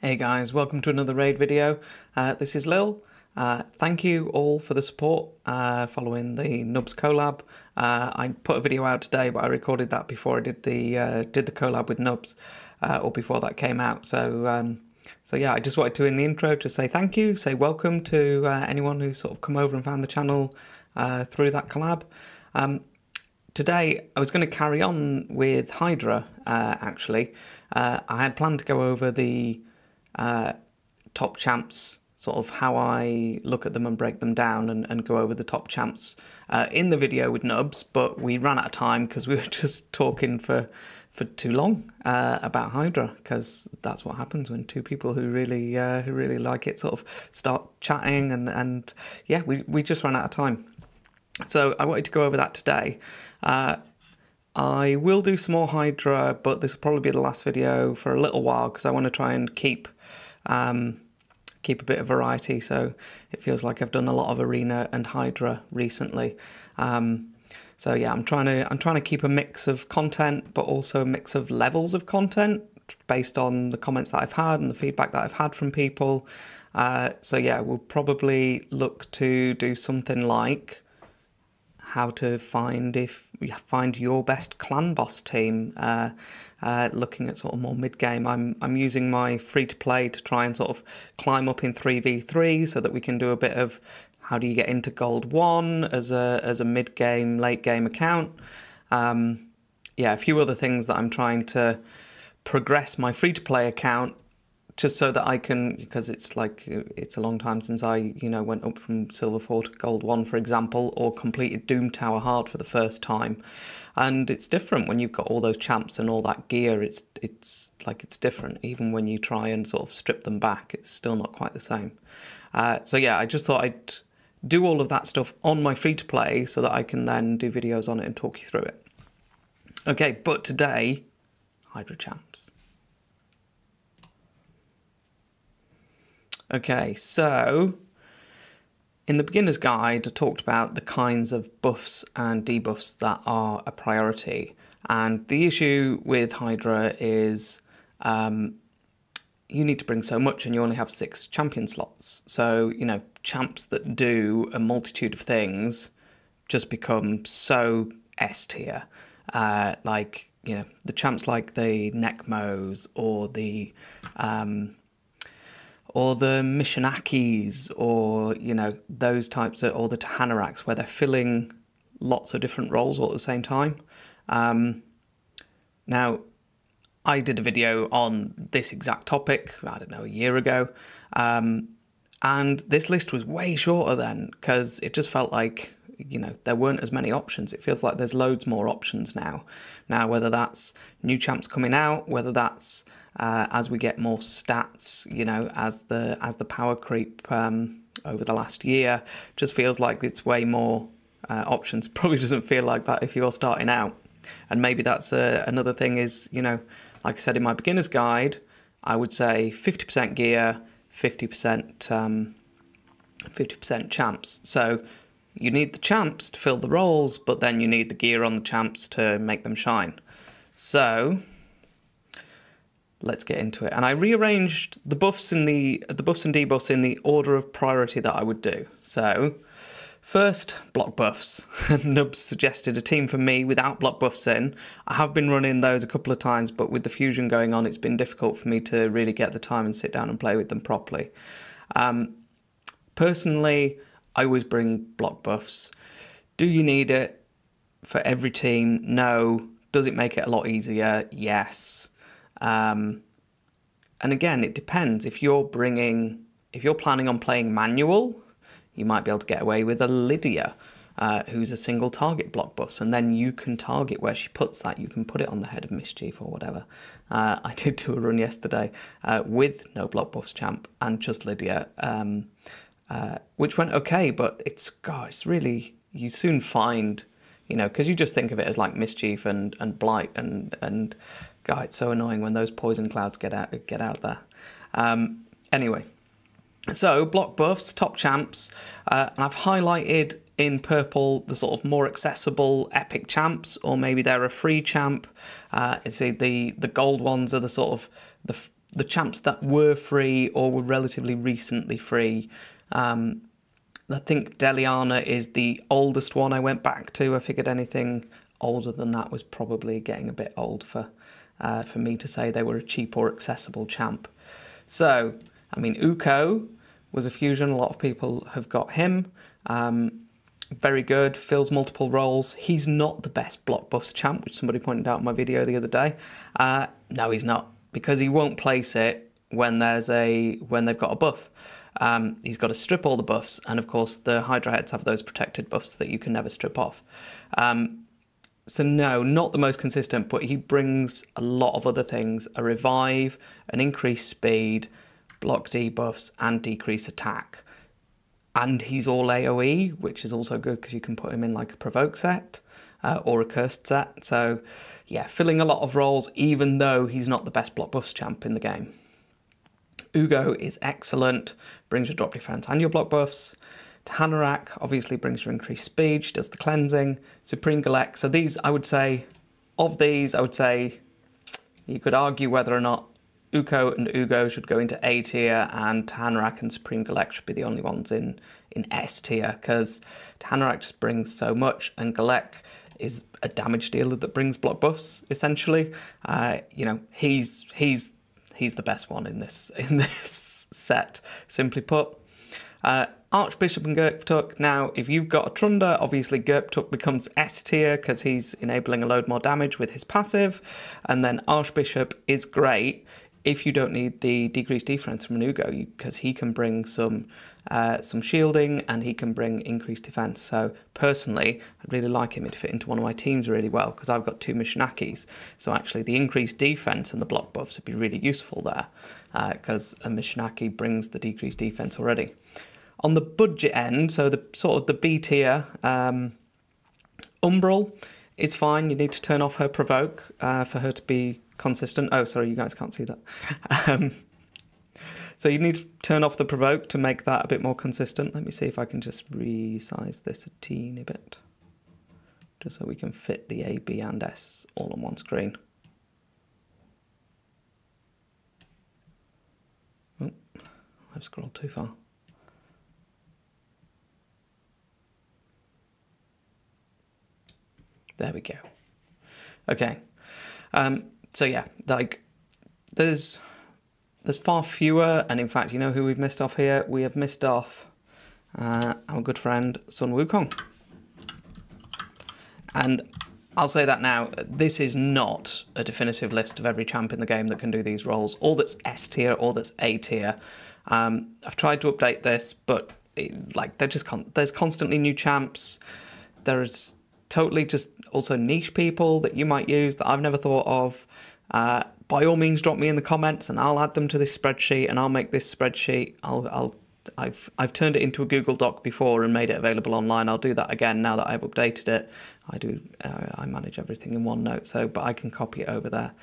Hey guys, welcome to another raid video. This is Lil. Thank you all for the support following the Nubs collab. I put a video out today, but I recorded that before I did the collab with Nubs, or before that came out. So yeah, I just wanted to in the intro to say thank you, say welcome to anyone who's sort of come over and found the channel through that collab. Today I was going to carry on with HYDRA. Actually, I had planned to go over the top champs, sort of how I look at them and break them down, and go over the top champs in the video with Nubs, but we ran out of time because we were just talking for too long about HYDRA, because that's what happens when two people who really like it sort of start chatting, and yeah, we just ran out of time. So I wanted to go over that today. I will do some more HYDRA, but this will probably be the last video for a little while because I want to try and keep a bit of variety. So it feels like I've done a lot of Arena and HYDRA recently. So yeah, I'm trying to keep a mix of content, but also a mix of levels of content based on the comments that I've had and the feedback that I've had from people. So yeah, we'll probably look to do something like how to find your best clan boss team, looking at sort of more mid-game. I'm using my free-to-play to try and sort of climb up in 3v3 so that we can do a bit of how do you get into gold 1 as a mid-game, late-game account. Yeah, a few other things that I'm trying to progress my free-to-play account, just so that I can, because it's a long time since I, went up from Silver 4 to Gold 1, for example, or completed Doom Tower Hard for the first time. And it's different when you've got all those champs and all that gear. It's different. Even when you try and sort of strip them back, it's still not quite the same. So yeah, I just thought I'd do all of that stuff on my free-to-play so that I can then do videos on it and talk you through it. Okay, but today, HYDRA champs. Okay, so in the beginner's guide, I talked about the kinds of buffs and debuffs that are a priority. And the issue with HYDRA is you need to bring so much and you only have 6 champion slots. So, champs that do a multitude of things just become so S tier. The champs like the Necmos or the Missionakis, or those types of, or the Tahanaraks, where they're filling lots of different roles all at the same time. Now, I did a video on this exact topic, I don't know, a year ago, and this list was way shorter then, because it just felt like there weren't as many options. It feels like there's loads more options now. Now, whether that's new champs coming out, whether that's as we get more stats, as the power creep over the last year, just feels like it's way more options. Probably doesn't feel like that if you're starting out. And maybe that's another thing is, like I said in my beginner's guide, I would say 50% gear, 50% champs. So you need the champs to fill the roles, but then you need the gear on the champs to make them shine. So let's get into it. And I rearranged the buffs and debuffs in the order of priority that I would do. So first, block buffs. Nubs suggested a team for me without block buffs in. I have been running those a couple of times, but with the fusion going on, it's been difficult for me to really get the time and sit down and play with them properly. Personally, I always bring block buffs. Do you need it for every team? No. Does it make it a lot easier? Yes. And again, it depends. If you're planning on playing manual, you might be able to get away with a Lydia, who's a single target block buffs, and then you can target where she puts that. You can put it on the head of Mischief or whatever. I did do a run yesterday with no block buffs champ and just Lydia, which went okay, but it's really, you soon find, because you just think of it as like Mischief and Blight, and God, it's so annoying when those poison clouds get out there. Anyway, so block buffs, top champs, and I've highlighted in purple the sort of more accessible epic champs, or maybe they're a free champ. The gold ones are the sort of the champs that were free or were relatively recently free. I think Deliana is the oldest one I went back to. I figured anything older than that was probably getting a bit old for me to say they were a cheap or accessible champ. So, I mean, Uko was a fusion. A lot of people have got him. Very good, fills multiple roles. He's not the best block buffs champ, which somebody pointed out in my video the other day. No, he's not, because he won't place it when they've got a buff. He's got to strip all the buffs, and of course the Hydra heads have those protected buffs that you can never strip off. So no, not the most consistent, but he brings a lot of other things: a revive, an increased speed, block debuffs, and decrease attack. And he's all AoE, which is also good because you can put him in like a provoke set or a cursed set. So yeah, filling a lot of roles, even though he's not the best block buffs champ in the game. Ugo is excellent, brings your drop defense and your block buffs. Hanurak obviously brings your increased speed, she does the cleansing. Supreme Galek, so these, I would say, you could argue whether or not Uko and Ugo should go into A tier, and Hanurak and Supreme Galek should be the only ones in S tier, because Hanurak just brings so much, and Galek is a damage dealer that brings block buffs, essentially. You know, he's the best one in this set, simply put. Archbishop and Gerptuk. Now, if you've got a Trunda, obviously Gerptuk becomes S tier because he's enabling a load more damage with his passive, and then Archbishop is great if you don't need the decreased defense from an Ugo, because he can bring some shielding and he can bring increased defense. So personally, I'd really like him to fit into one of my teams really well, because I've got 2 Mishnakis. So actually the increased defense and the block buffs would be really useful there, because a Mishnaki brings the decreased defense already. On the budget end, so the sort of the B tier, Umbral is fine. You need to turn off her provoke for her to be consistent. Oh, sorry, you guys can't see that. So you need to turn off the provoke to make that a bit more consistent. Let me see if I can just resize this a teeny bit, just so we can fit the A, B and S all on one screen. Oh, I've scrolled too far. There we go. Okay. So yeah, like there's far fewer, and in fact, you know who we've missed off here? We have missed off our good friend Sun Wukong. And I'll say that now, this is not a definitive list of every champ in the game that can do these roles, or that's S tier, or that's A tier. I've tried to update this, but there's constantly new champs. There's totally just also niche people that you might use that I've never thought of. By all means, drop me in the comments and I'll add them to this spreadsheet, and I'll make this spreadsheet. I've turned it into a Google Doc before and made it available online. I'll do that again now that I've updated it. I manage everything in OneNote, but I can copy it over there.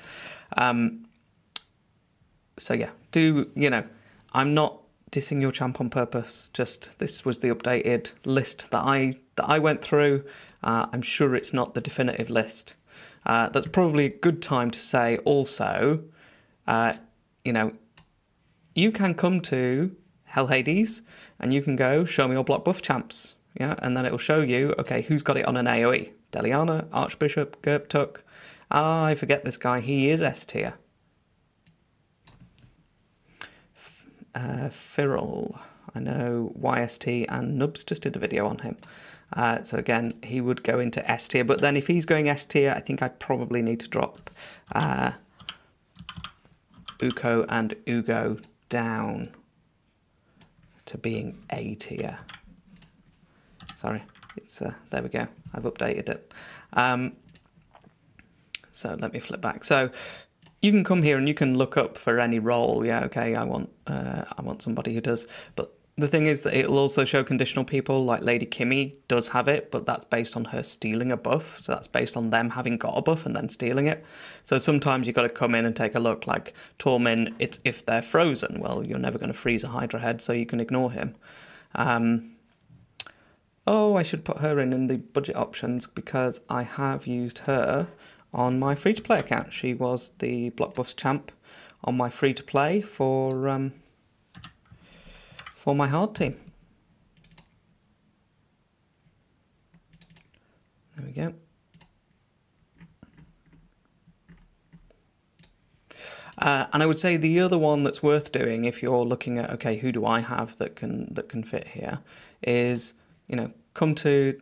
So yeah, I'm not dissing your champ on purpose. Just this was the updated list that I went through. I'm sure it's not the definitive list. That's probably a good time to say also, you can come to Hell Hades and you can go, show me your block buff champs. Yeah, and then it will show you, okay, who's got it on an AoE? Deliana, Archbishop, Gerptuk. I forget this guy, he is S tier. Firil, I know YST and Nubs just did a video on him. So again, he would go into S tier, but then if he's going S tier, I think I probably need to drop Uko and Ugo down to being A tier. Sorry, it's there we go. I've updated it. So let me flip back. So you can come here and you can look up for any role. Yeah, okay, I want somebody who does, but the thing is that it'll also show conditional people, like Lady Kimmy does have it, but that's based on her stealing a buff. So that's based on them having got a buff and then stealing it. So sometimes you've got to come in and take a look, like Tormin, it's if they're frozen. Well, you're never going to freeze a Hydra head, so you can ignore him. Oh, I should put her in the budget options because I have used her on my free-to-play account. She was the block buffs champ on my free-to-play for my hard team. There we go. And I would say the other one that's worth doing if you're looking at, okay, who do I have that can fit here, is, you know, come to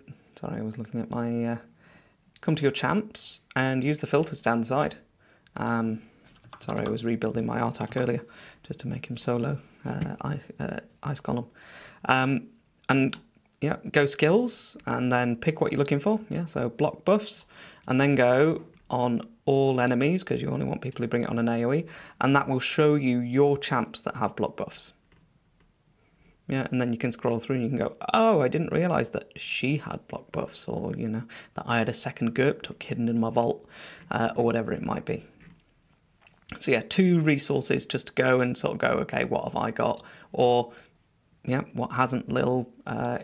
your champs and use the filters down the side. Sorry, I was rebuilding my Artak earlier just to make him solo ice column. And yeah, go skills and then pick what you're looking for. Yeah, so block buffs, and then go on all enemies, because you only want people who bring it on an AoE, and that will show you your champs that have block buffs. Yeah, and then you can scroll through and you can go, oh, I didn't realise that she had block buffs, or, you know, that I had a second GURP tuck hidden in my vault, or whatever it might be. So yeah, 2 resources just to go and sort of go, okay, what have I got? Or, yeah, what hasn't Lil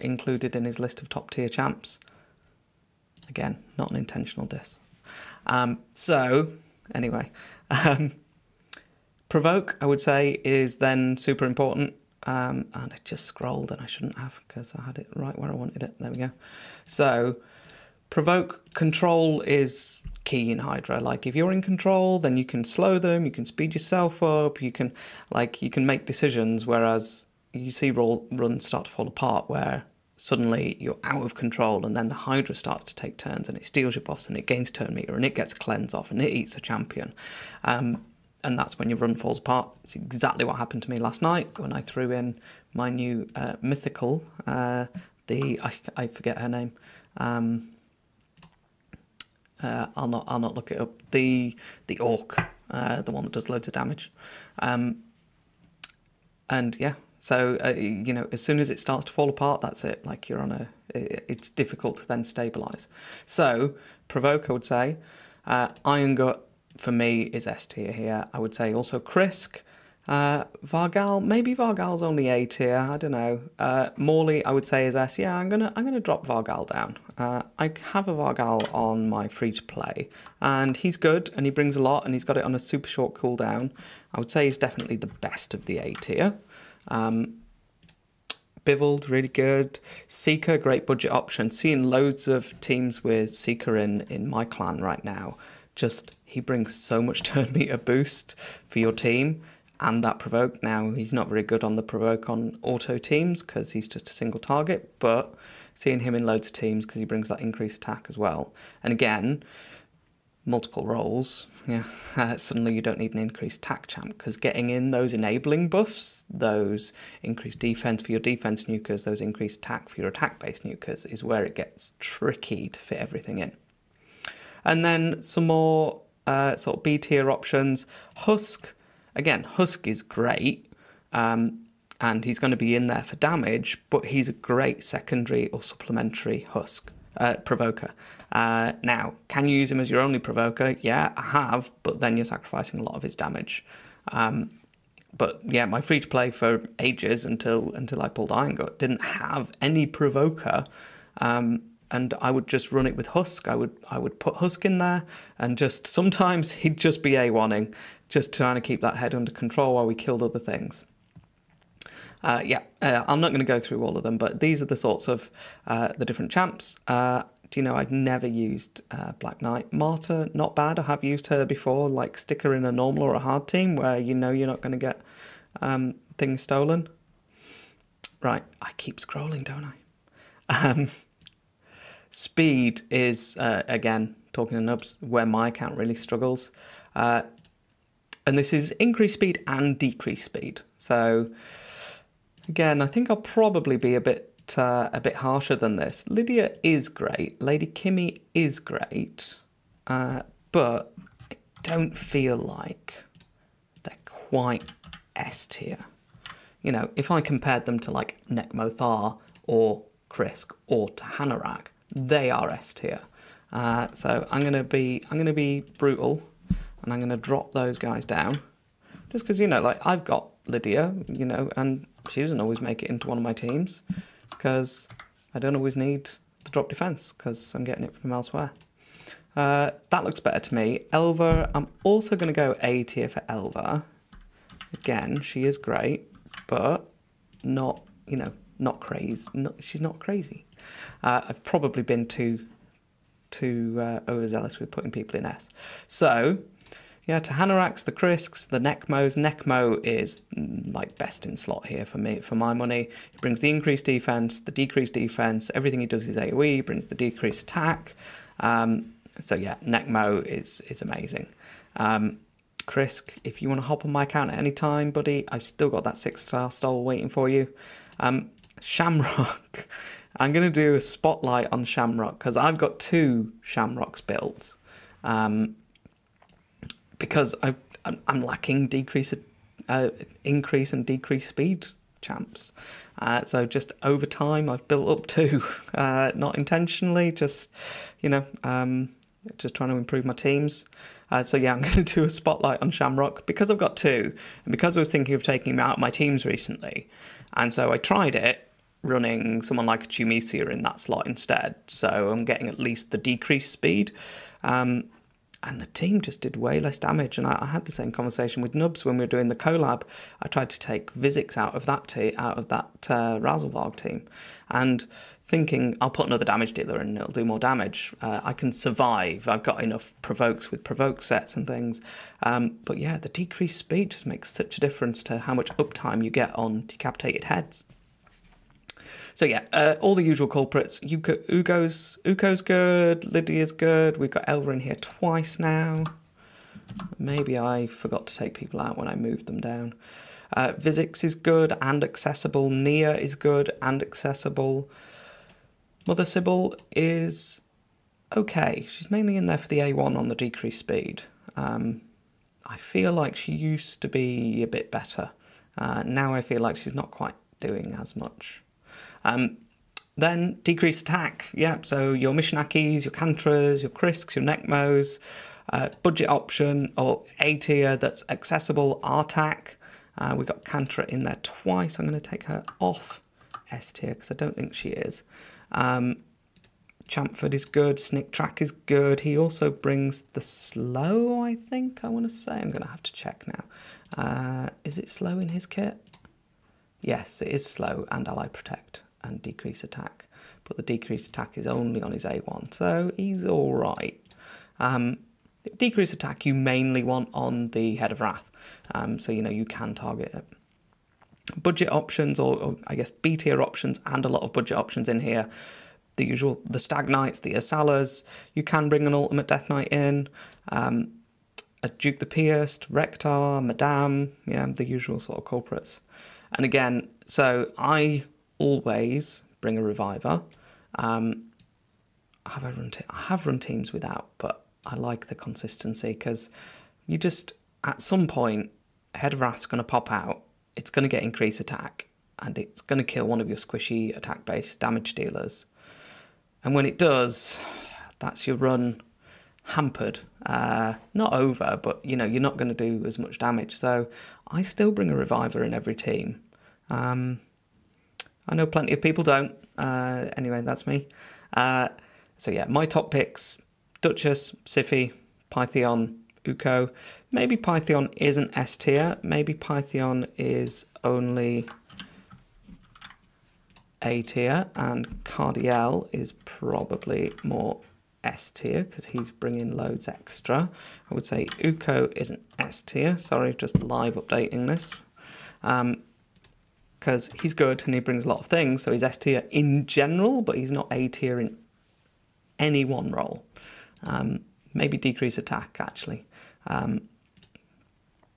included in his list of top tier champs? Again, not an intentional diss. So, anyway, provoke, I would say, is then super important. And I just scrolled and I shouldn't have, because I had it right where I wanted it. There we go. So, provoke control is key in Hydra. Like, if you're in control, then you can slow them, you can speed yourself up, you can make decisions, whereas you see runs start to fall apart where suddenly you're out of control, and then the Hydra starts to take turns and it steals your buffs and it gains turn meter and it gets cleanse off and it eats a champion. And that's when your run falls apart. It's exactly what happened to me last night when I threw in my new mythical, I forget her name. I'll not look it up. The orc, the one that does loads of damage. And yeah, so you know, as soon as it starts to fall apart, that's it. Like, you're on it's difficult to then stabilize. So provoke, I would say. Iron Gut for me is S tier here. I would say also Krisk. Vargal, maybe Vargal's only A tier, I don't know. Morley, I would say, is S. Yeah, I'm gonna drop Vargal down. I have a Vargal on my free to play, and he's good and he brings a lot, and he's got it on a super short cooldown. I would say he's definitely the best of the A tier. Bivald, really good. Seeker, great budget option. Seeing loads of teams with Seeker in my clan right now. Just, he brings so much turn meter boost for your team. And that provoke, now he's not very good on the provoke on auto teams because he's just a single target, but seeing him in loads of teams because he brings that increased attack as well. And again, multiple roles, yeah, suddenly you don't need an increased attack champ, because getting in those enabling buffs, those increased defense for your defense nukers, those increased attack for your attack-based nukers is where it gets tricky to fit everything in. And then some more sort of B tier options. Husk. Again, Husk is great, and he's going to be in there for damage, but he's a great secondary or supplementary Husk provoker. Now, can you use him as your only provoker? Yeah, I have, but then you're sacrificing a lot of his damage. But yeah, my free-to-play for ages until I pulled Iron Gut didn't have any provoker, and I would just run it with Husk. I would put Husk in there, and just sometimes he'd just be A1ing, just trying to keep that head under control while we killed other things. I'm not going to go through all of them, but these are the sorts of the different champs. Do you know, I've never used Black Knight. Marta, not bad. I have used her before, like stick her in a normal or a hard team where you know you're not going to get things stolen. Right, I keep scrolling, don't I? Speed is, again, talking to nubs, where my account really struggles. And this is increased speed and decreased speed. So, again, I think I'll probably be a bit harsher than this. Lydia is great. Lady Kimmy is great. But I don't feel like they're quite S tier. You know, if I compared them to like Nekmothar or Krisk or to Hanorag, they are S tier. So I'm gonna be brutal, and I'm gonna drop those guys down, just because, you know, like, I've got Lydia, you know, and she doesn't always make it into one of my teams because I don't always need the drop defense because I'm getting it from elsewhere. That looks better to me. Elva, I'm also going to go A tier for Elva. again, she is great, but not, you know, not crazy. She's not crazy. I've probably been too overzealous with putting people in S. So, yeah, to Hanarax, the Krisks, the Necmos. Necmo is like best in slot here for me, for my money. He brings the increased defense, the decreased defense. Everything he does is AoE. He brings the decreased attack. So yeah, Necmo is amazing. Krisk, if you want to hop on my account at any time, buddy, I've still got that 6-star stole waiting for you. Shamrock. I'm going to do a spotlight on Shamrock because I've got 2 Shamrocks built. Because I'm lacking increase and decrease speed champs. So just over time, I've built up 2, not intentionally, just, you know, just trying to improve my teams. So yeah, I'm going to do a spotlight on Shamrock because I've got 2, and because I was thinking of taking him out of my teams recently. And so I tried it, running someone like a Tumisia in that slot instead. So I'm getting at least the decreased speed. And the team just did way less damage. And I had the same conversation with Nubs when we were doing the collab. I tried to take Vizix out of that Razelvarg team, and thinking I'll put another damage dealer in and it'll do more damage. I can survive. I've got enough provokes with provoke sets and things. But yeah, the decreased speed just makes such a difference to how much uptime you get on decapitated heads. So yeah, all the usual culprits. Uko's good, Lydia's good. We've got Elva in here twice now. Maybe I forgot to take people out when I moved them down. Vizix is good and accessible. Nia is good and accessible. Mother Sybil is okay. She's mainly in there for the A1 on the decreased speed. I feel like she used to be a bit better. Now I feel like she's not quite doing as much. Then decreased attack, yeah, so your Mishinakis, your Kantras, your Krisks, your Necmos, budget option or A tier that's accessible, Artak. We've got Kantra in there twice. I'm going to take her off S tier because I don't think she is. Champford is good, Snick Track is good. He also brings the slow, I think, I want to say. I'm going to have to check now. Is it slow in his kit? Yes, it is slow and ally protect and decrease attack, but the decreased attack is only on his A1, so he's all right. Decrease attack you mainly want on the Head of Wrath, so you know you can target it. Budget options, or I guess B tier options, and a lot of budget options in here. The usual, the Stag Knights, the Asalas. You can bring an Ultimate Death Knight in. A Duke the Pierced, Rektar, Madame, yeah, the usual sort of culprits. And again, so I always bring a Reviver. I have run teams without, but I like the consistency because you just, at some point, Head of Wrath's going to pop out, it's going to get increased attack, and it's going to kill one of your squishy attack-based damage dealers. And when it does, that's your run hampered. Not over, but you know, you're not going to do as much damage. So I still bring a Reviver in every team. I know plenty of people don't. Anyway, that's me. So yeah, my top picks: Duchess, Siphi, Pythion, Uko. Maybe Pythion isn't S tier. Maybe Pythion is only A tier, and Cardiel is probably more S tier because he's bringing loads extra. I would say Uko isn't S tier. Sorry, just live updating this. Because he's good and he brings a lot of things, so he's S tier in general, but he's not A tier in any one role. Maybe decrease attack, actually,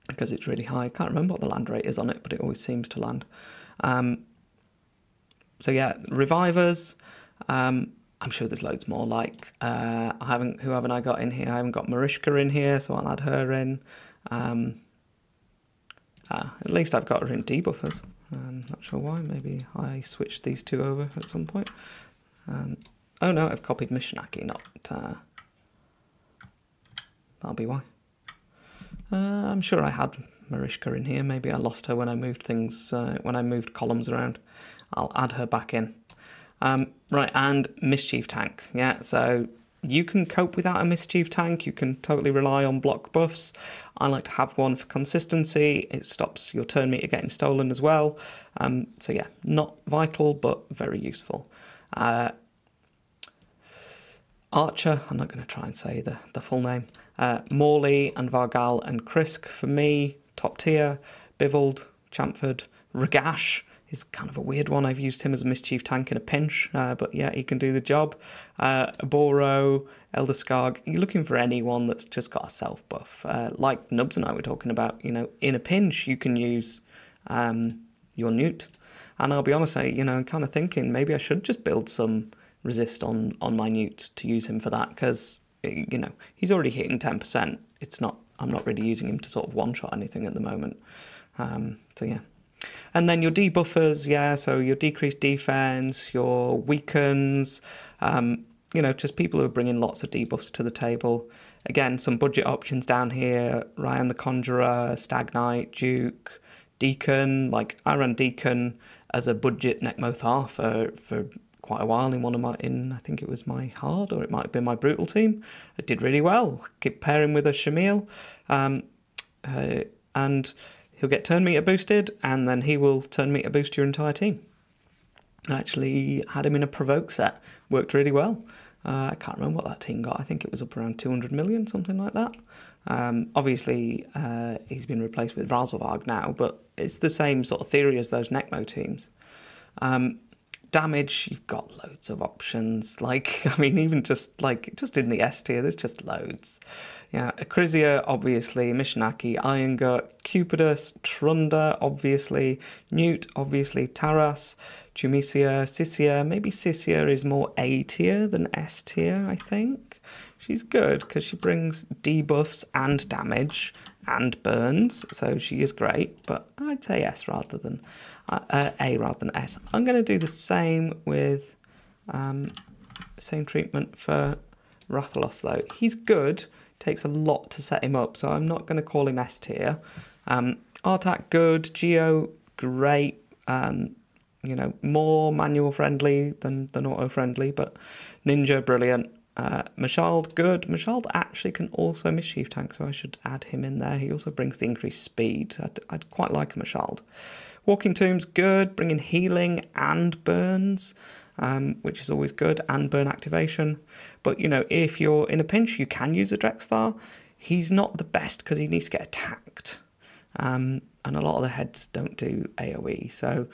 because it's really high. I can't remember what the land rate is on it, but it always seems to land. So yeah, Revivers, I'm sure there's loads more, like, who haven't I got in here? I haven't got Mariska in here, so I'll add her in. At least I've got her in debuffers. Not sure why, maybe I switched these two over at some point. Oh no, I've copied Mishinaki, not... that'll be why. I'm sure I had Mariska in here, maybe I lost her when I moved things, when I moved columns around. I'll add her back in. Right, and Mischief Tank, yeah, so you can cope without a Mischief tank. You can totally rely on block buffs. I like to have one for consistency. It stops your turn meter getting stolen as well. So yeah, not vital, but very useful. Archer, I'm not going to try and say the full name. Morley and Vargal and Krisk for me, top tier. Bivald, Champford, Ragash is kind of a weird one. I've used him as a Mischief tank in a pinch, but yeah, he can do the job. Aboro, Elder Skarg, you're looking for anyone that's just got a self buff. Like Nubs and I were talking about, you know, in a pinch you can use your Newt. And I'll be honest, I'm kind of thinking maybe I should just build some resist on my Newt to use him for that, because, you know, he's already hitting 10%. I'm not really using him to sort of one-shot anything at the moment. So yeah. And then your debuffers, yeah, so your decreased defense, your weakens, you know, just people who are bringing lots of debuffs to the table. Again, some budget options down here. Ryan the Conjurer, Stag Knight, Duke, Deacon. Like, I ran Deacon as a budget Nekmothar for quite a while in I think it was my hard, or it might have been my brutal team. It did really well. Keep pairing with a Shamil, and he'll get turn meter boosted, and then he will turn meter boost your entire team. I actually had him in a provoke set, worked really well. I can't remember what that team got. I think it was up around 200 million, something like that. Obviously, he's been replaced with Razelvarg now, but it's the same sort of theory as those Nekmo teams. Damage, you've got loads of options. Like, I mean, even just in the S tier, there's just loads. Yeah, Akrisia, obviously, Mishinaki, Iron Gut, Cupidus, Trunda, obviously, Newt, obviously, Taras, Jumecia, Sisia. Maybe Sisia is more A tier than S tier, I think. She's good because she brings debuffs and damage and burns, so she is great, but I'd say S rather than A rather than S. I'm going to do the same with same treatment for Rathalos though. He's good, takes a lot to set him up, so I'm not going to call him S tier. Artak good, Geo great, you know, more manual friendly than auto friendly, but Ninja brilliant. Mashald good. Mashald actually can also Mischief tank, so I should add him in there. He also brings the increased speed. I'd quite like a Mashald. Walking Tomb's good, bringing healing and burns, which is always good, and burn activation. But, you know, if you're in a pinch, you can use a Drexthar. He's not the best because he needs to get attacked. And a lot of the heads don't do AoE. So,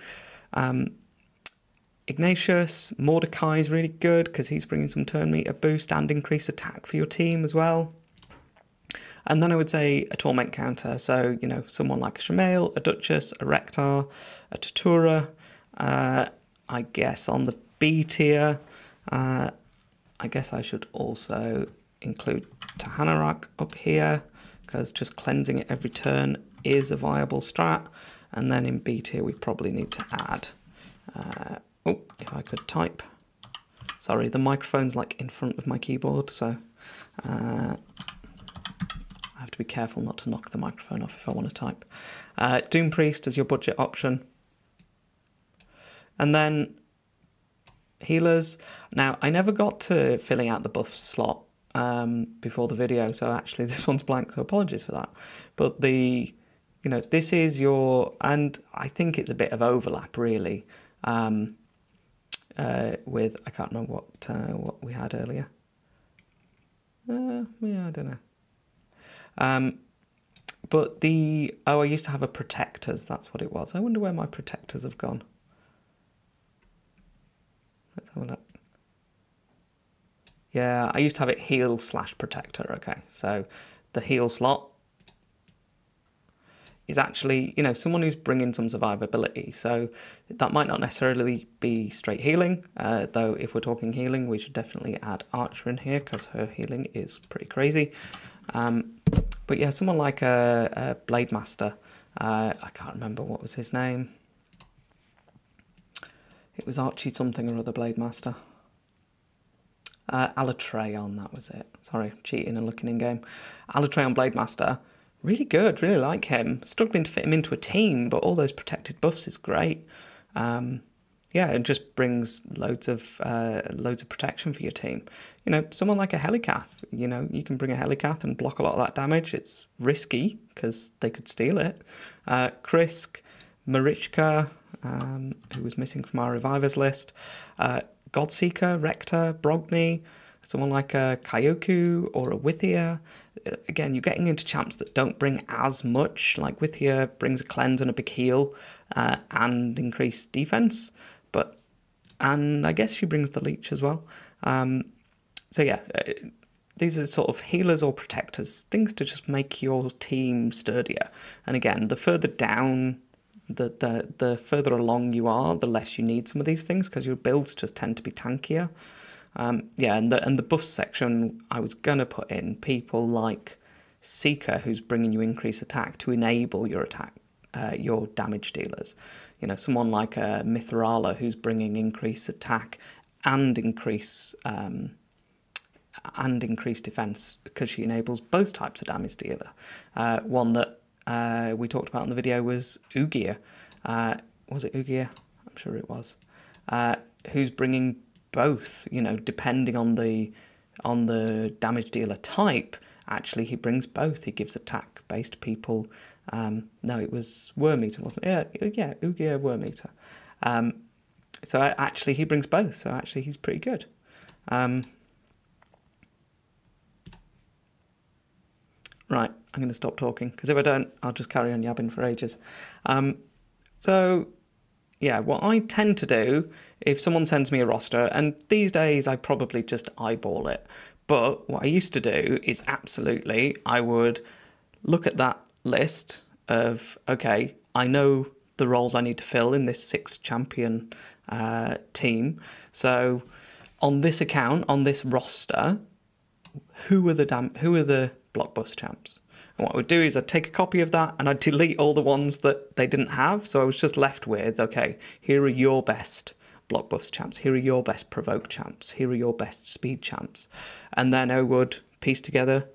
Ignatius, Mordecai is really good because he's bringing some turn meter boost and increased attack for your team as well. And then I would say a Torment counter, so, you know, someone like a Shamail, a Duchess, a Rektar, a Tatura. I guess on the B tier, I guess I should also include Tahanarak up here, because just cleansing it every turn is a viable strat. And then in B tier, we probably need to add... oh, if I could type. Sorry, the microphone's like in front of my keyboard, so I have to be careful not to knock the microphone off if I want to type. Doom Priest as your budget option. And then healers. Now, I never got to filling out the buff slot before the video, so actually this one's blank, so apologies for that. But you know, this is your, and I think it's a bit of overlap really. With, I can't remember what we had earlier. Yeah, I don't know. But I used to have a Protectors, that's what it was. I wonder where my Protectors have gone. Let's have a look. Yeah, I used to have it heal/protector, okay. So the heal slot is actually, you know, someone who's bringing some survivability. So that might not necessarily be straight healing, though if we're talking healing, we should definitely add Archer in here because her healing is pretty crazy. But yeah, someone like a Blade Master, I can't remember what was his name. It was Archie something or other Blade Master. Alatreon, that was it. Sorry, cheating and looking in game. Alatreon Blade Master. Really good, really like him. Struggling to fit him into a team, but all those protected buffs is great. yeah, it just brings loads of protection for your team. You know, someone like a Helicath, you know, you can bring a Helicath and block a lot of that damage. It's risky because they could steal it. Krisk, Marichka, who was missing from our Revivers list, Godseeker, Rector, Brogni, someone like a Kyoku or a Withia. Again, you're getting into champs that don't bring as much, like Withia brings a cleanse and a big heal and increased defense, and I guess she brings the leech as well. So yeah, these are sort of healers or protectors, things to just make your team sturdier. And again, the further down, the further along you are, the less you need some of these things because your builds just tend to be tankier. Yeah, and the buff section, I was going to put in people like Seeker, who's bringing you increased attack to enable your attack, your damage dealers. You know, someone like Mithrala, who's bringing increased attack and increase defense because she enables both types of damage dealer. One that we talked about in the video was Ugia. Was it Ugia? I'm sure it was. Who's bringing both, you know, depending on the damage dealer type. Actually, he brings both. He gives attack-based people. No, it was Wormeater, wasn't it? Yeah, Ugia Wormeater. So actually, he brings both. So actually, he's pretty good. Right, I'm going to stop talking because if I don't, I'll just carry on yabbing for ages. So yeah, what I tend to do if someone sends me a roster, and these days I probably just eyeball it, but what I used to do is absolutely, I would look at that list of, okay, I know the roles I need to fill in this 6-champion team. So on this account, on this roster, who are the block buffs champs? And what I would do is I'd take a copy of that and I'd delete all the ones that they didn't have. So I was just left with, okay, here are your best block buffs champs. Here are your best provoke champs. Here are your best speed champs. And then I would piece together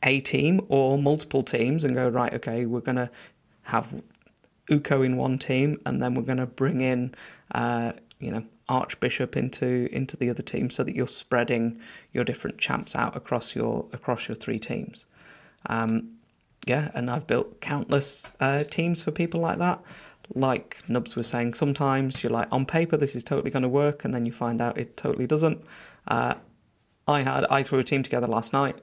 a team or multiple teams and go, right, okay, we're going to have Uko in one team and then we're going to bring in, you know, Archbishop into the other team so that you're spreading your different champs out across your 3 teams. Yeah, and I've built countless teams for people like that. Like Nubs was saying, sometimes you're like, on paper this is totally going to work, and then you find out it totally doesn't. I threw a team together last night,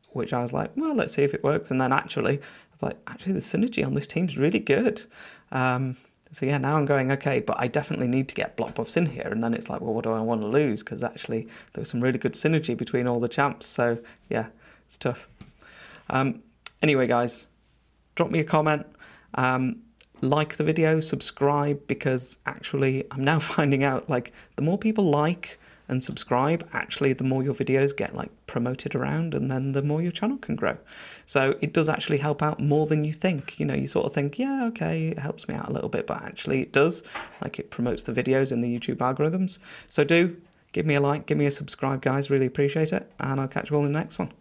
which I was like, well, let's see if it works. And then actually, I was like, actually the synergy on this team's really good. So yeah, now I'm going, okay, but I definitely need to get block buffs in here. And then it's like, well, what do I want to lose? Because actually there was some really good synergy between all the champs. So yeah, it's tough. Anyway, guys, drop me a comment, like the video, subscribe, because actually I'm now finding out, like, the more people like and subscribe, actually the more your videos get like promoted around, and then the more your channel can grow. So it does actually help out more than you think. You know, you sort of think, yeah, okay, it helps me out a little bit, but actually it does. Like, it promotes the videos in the YouTube algorithms. So do give me a like, give me a subscribe, guys, really appreciate it, and I'll catch you all in the next one.